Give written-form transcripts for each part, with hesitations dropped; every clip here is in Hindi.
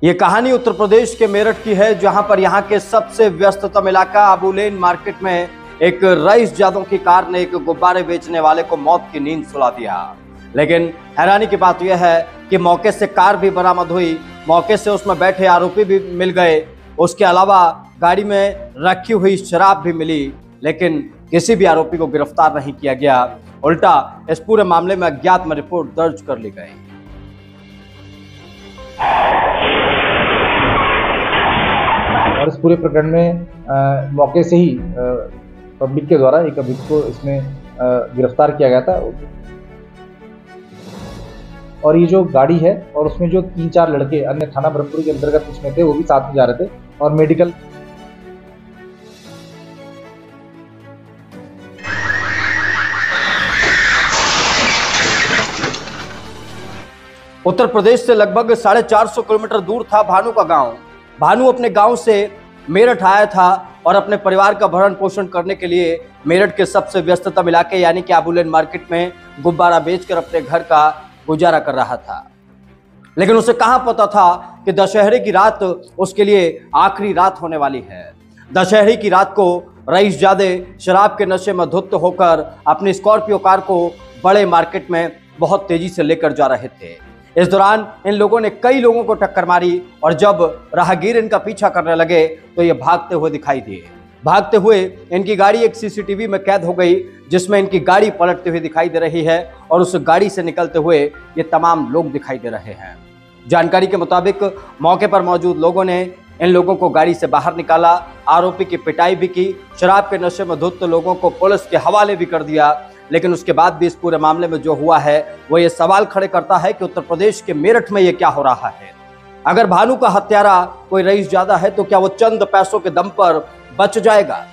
ये कहानी उत्तर प्रदेश के मेरठ की है, जहां पर यहां के सबसे व्यस्ततम इलाका अबुलेन मार्केट में एक रईस जादों की कार ने एक गुब्बारे बेचने वाले को मौत की नींद सुला दिया। लेकिन हैरानी की बात यह है कि मौके से कार भी बरामद हुई, मौके से उसमें बैठे आरोपी भी मिल गए, उसके अलावा गाड़ी में रखी हुई शराब भी मिली, लेकिन किसी भी आरोपी को गिरफ्तार नहीं किया गया। उल्टा इस पूरे मामले में अज्ञात में रिपोर्ट दर्ज कर ली गई। और इस पूरे प्रकरण में मौके से ही पब्लिक के द्वारा एक अभियुक्त को इसमें गिरफ्तार किया गया था। और ये जो गाड़ी है और उसमें जो 3-4 लड़के अन्य थाना ब्रह्मपुरी के अंतर्गत उसमें थे, वो भी साथ में जा रहे थे और मेडिकल। उत्तर प्रदेश से लगभग 450 किलोमीटर दूर था भानु का गांव। भानु अपने गांव से मेरठ आया था और अपने परिवार का भरण पोषण करने के लिए मेरठ के सबसे व्यस्ततम इलाके यानी कि अबुलेन मार्केट में गुब्बारा बेचकर अपने घर का गुजारा कर रहा था। लेकिन उसे कहां पता था कि दशहरे की रात उसके लिए आखिरी रात होने वाली है। दशहरे की रात को रईसजादे शराब के नशे में धुत होकर अपनी स्कॉर्पियो कार को बड़े मार्केट में बहुत तेजी से लेकर जा रहे थे। इस दौरान इन लोगों ने कई लोगों को टक्कर मारी और जब राहगीर इनका पीछा करने लगे तो ये भागते हुए दिखाई दिए। भागते हुए इनकी गाड़ी एक सीसीटीवी में कैद हो गई, जिसमें इनकी गाड़ी पलटती हुई दिखाई दे रही है और उस गाड़ी से निकलते हुए ये तमाम लोग दिखाई दे रहे हैं। जानकारी के मुताबिक मौके पर मौजूद लोगों ने इन लोगों को गाड़ी से बाहर निकाला, आरोपी की पिटाई भी की, शराब के नशे में धुत लोगों को पुलिस के हवाले भी कर दिया। लेकिन उसके बाद भी इस पूरे मामले में जो हुआ है वो ये सवाल खड़े करता है कि उत्तर प्रदेश के मेरठ में ये क्या हो रहा है। अगर भानु का हत्यारा कोई रईसजादा है तो क्या वो चंद पैसों के दम पर बच जाएगा?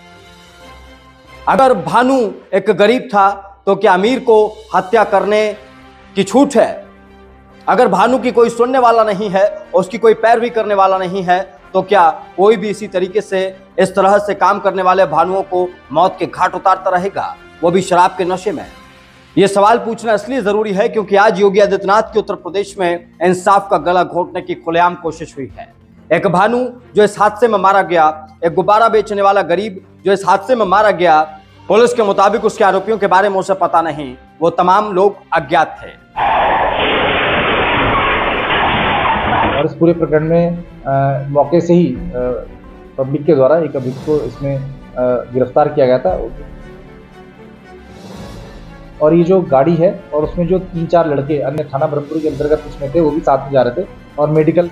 अगर भानु एक गरीब था तो क्या अमीर को हत्या करने की छूट है? अगर भानु की कोई सुनने वाला नहीं है, उसकी कोई पैरवी करने वाला नहीं है, तो क्या कोई भी इसी तरीके से इस तरह से काम करने वाले भानुओं को मौत के घाट उतारता रहेगा, वो भी शराब के नशे में? यह सवाल पूछना इसलिए जरूरी है क्योंकि आज योगी आदित्यनाथ के उत्तर प्रदेश में इंसाफ का गला घोटने की खुलेआम कोशिश हुई है। एक भानु जो इस हादसे में मारा गया, एक गुब्बारा बेचने वाला गरीब जो इस हादसे में मारा गया, पुलिस के मुताबिक उसके आरोपियों के बारे में उसे पता नहीं, वो तमाम लोग अज्ञात थे। और इस पूरे प्रकरण में मौके से ही पब्लिक के द्वारा एक अभियुक्त को इसमें गिरफ्तार किया गया था। और ये जो गाड़ी है और उसमें जो 3-4 लड़के अन्य थाना ब्रह्मपुरी के अंतर्गत उसमें थे, वो भी साथ में जा रहे थे और मेडिकल।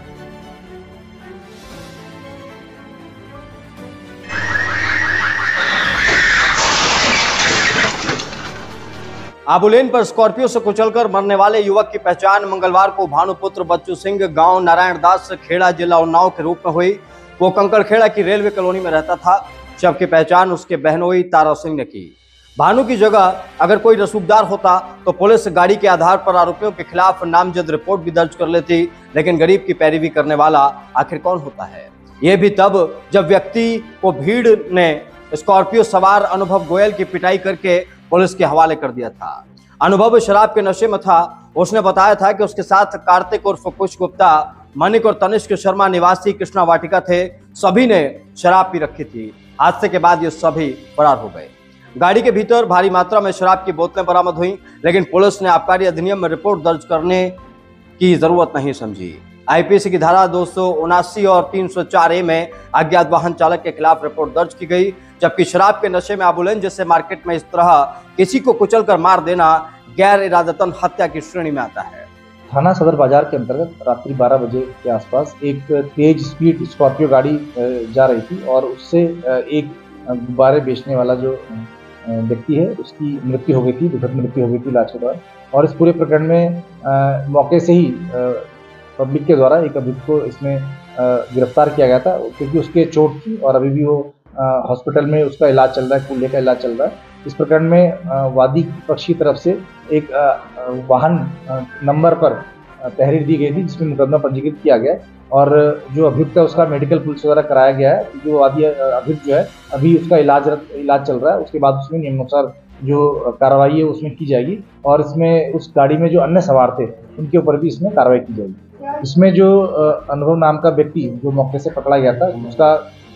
अबुलेन पर स्कॉर्पियो से कुचलकर मरने वाले युवक की पहचान मंगलवार को भानुपुत्र बच्चू सिंह गांव नारायण दास खेड़ा जिला उन्नाव के रूप में हुई। वो कंकड़खेड़ा की रेलवे कॉलोनी में रहता था। शव की पहचान उसके बहनोई तारा सिंह ने की। भानु की जगह अगर कोई रसूखदार होता तो पुलिस गाड़ी के आधार पर आरोपियों के खिलाफ नामजद रिपोर्ट भी दर्ज कर लेती, लेकिन गरीब की पैरवी करने वाला आखिर कौन होता है? यह भी तब जब व्यक्ति को भीड़ ने स्कॉर्पियो सवार अनुभव गोयल की पिटाई करके पुलिस के हवाले कर दिया था। अनुभव शराब के नशे में था। उसने बताया था कि उसके साथ कार्तिक उर्फ कुश गुप्ता, मनिक और तनिष्क शर्मा निवासी कृष्णा वाटिका थे। सभी ने शराब पी रखी थी। हादसे के बाद ये सभी फरार हो गए। गाड़ी के भीतर भारी मात्रा में शराब की बोतलें बरामद हुई, लेकिन पुलिस ने आबकारी अधिनियम में रिपोर्ट दर्ज करने की जरूरत नहीं समझी। आईपीसी की धारा 279 और 304A में अज्ञात वाहन चालक के खिलाफ रिपोर्ट दर्ज की गई, जबकि शराब के नशे में अबुलेन जैसे मार्केट में इस तरह किसी को कुचलकर मार देना गैर इरादतन हत्या की श्रेणी में आता है। थाना सदर बाजार के अंतर्गत रात्रि 12 बजे के आसपास एक तेज स्पीड स्कॉर्पियो गाड़ी जा रही थी और उससे एक गुब्बारे बेचने वाला जो व्यक्ति है उसकी मृत्यु हो गई थी, दुखद मृत्यु हो गई थी इलाज के दौरान। और इस पूरे प्रकरण में मौके से ही पब्लिक के द्वारा एक अभियुक्त को इसमें गिरफ्तार किया गया था, क्योंकि उसके चोट थी और अभी भी वो हॉस्पिटल में उसका इलाज चल रहा है, कूल्हे का इलाज चल रहा है। इस प्रकरण में वादी पक्ष की तरफ से एक वाहन नंबर पर तहरीर दी गई थी, जिसमें मुकदमा पंजीकृत किया गया और जो अभियुक्त है उसका मेडिकल पुलिस द्वारा कराया गया है। जो वादी अभियुक्त जो है अभी उसका इलाज चल रहा है, उसके बाद उसमें नियमानुसार जो कार्रवाई है उसमें की जाएगी और इसमें उस गाड़ी में जो अन्य सवार थे उनके ऊपर भी इसमें कार्रवाई की जाएगी। इसमें जो अनुभव नाम का व्यक्ति जो मौके से पकड़ा गया था,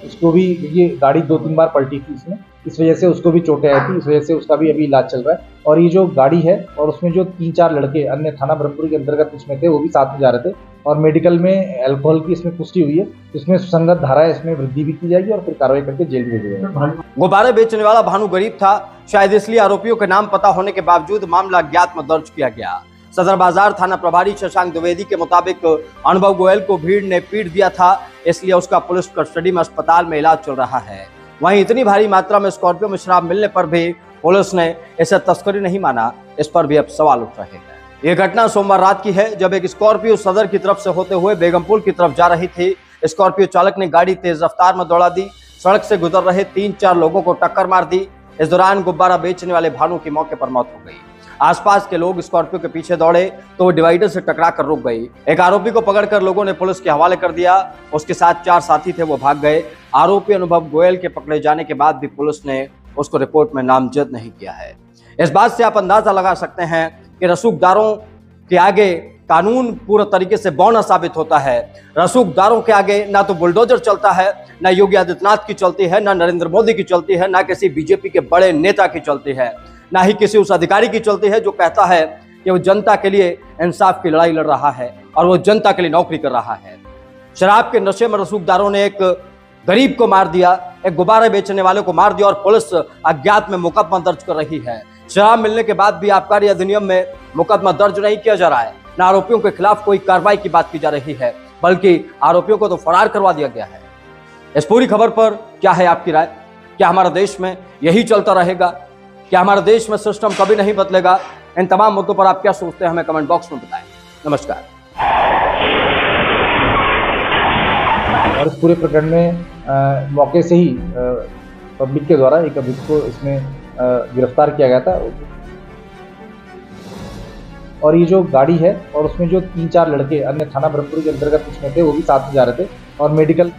उसको भी ये गाड़ी 2-3 बार पलटी थी इसमें, इस वजह से उसको भी चोटें आई थी, इस वजह से उसका भी अभी इलाज चल रहा है। और ये जो गाड़ी है और उसमें जो 3-4 लड़के अन्य थाना ब्रह्मपुरी के अंतर्गत उसमें थे, वो भी साथ में जा रहे थे और मेडिकल में अल्कोहल की इसमें पुष्टि हुई है। इसमें सुसंगत धाराएं इसमें वृद्धि भी की जाएगी और फिर कार्रवाई करके जेल में भेजा जाएगा। गुब्बारे बेचने वाला भानु गरीब था, शायद इसलिए आरोपियों के नाम पता होने के बावजूद मामला अज्ञात में दर्ज किया गया। सदर बाजार थाना प्रभारी शशांक द्विवेदी के मुताबिक अनुभव गोयल को भीड़ ने पीट दिया था, इसलिए उसका पुलिस कस्टडी में अस्पताल में इलाज चल रहा है। वहीं इतनी भारी मात्रा में स्कॉर्पियो में शराब मिलने पर भी पुलिस ने इसे तस्करी नहीं माना, इस पर भी अब सवाल उठ रहे हैं। यह घटना सोमवार रात की है, जब एक स्कॉर्पियो सदर की तरफ से होते हुए बेगमपुर की तरफ जा रही थी। स्कॉर्पियो चालक ने गाड़ी तेज रफ्तार में दौड़ा दी, सड़क से गुजर रहे 3-4 लोगों को टक्कर मार दी। इस दौरान गुब्बारा बेचने वाले भानु की मौके पर मौत हो गई। आसपास के लोग स्कॉर्पियो के पीछे दौड़े तो वो डिवाइडर से टकरा कर रुक गई। एक आरोपी को पकड़कर लोगों ने पुलिस के हवाले कर दिया, उसके साथ 4 साथी थे, वो भाग गए। आरोपी अनुभव गोयल के पकड़े जाने के बाद भी पुलिस ने उसको रिपोर्ट में नामजद नहीं किया है। इस बात से आप अंदाजा लगा सकते हैं कि रसूखदारों के आगे कानून पूरा तरीके से बौना साबित होता है। रसूखदारों के आगे ना तो बुलडोजर चलता है, ना योगी आदित्यनाथ की चलती है, ना नरेंद्र मोदी की चलती है, ना किसी बीजेपी के बड़े नेता की चलती है, ना ही किसी उस अधिकारी की चलती है जो कहता है कि वो जनता के लिए इंसाफ की लड़ाई लड़ रहा है और वो जनता के लिए नौकरी कर रहा है। शराब के नशे में रसूखदारों ने एक गरीब को मार दिया, एक गुब्बारे बेचने वाले को मार दिया और पुलिस अज्ञात में मुकदमा दर्ज कर रही है। शराब मिलने के बाद भी आबकारी अधिनियम में मुकदमा दर्ज नहीं किया जा रहा है, न आरोपियों के खिलाफ कोई कार्रवाई की बात की जा रही है, बल्कि आरोपियों को तो फरार करवा दिया गया है। इस पूरी खबर पर क्या है आपकी राय? क्या हमारे देश में यही चलता रहेगा? क्या हमारे देश में सिस्टम कभी नहीं बदलेगा? इन तमाम मुद्दों पर आप क्या सोचते हैं, हमें कमेंट बॉक्स में बताएं। नमस्कार। और इस पूरे प्रकरण में मौके से ही पब्लिक के द्वारा एक अभियुक्त को इसमें गिरफ्तार किया गया था। और ये जो गाड़ी है और उसमें जो 3-4 लड़के अन्य थाना ब्रह्मपुरी के अंतर्गत उसमें थे, वो भी साथ में जा रहे थे और मेडिकल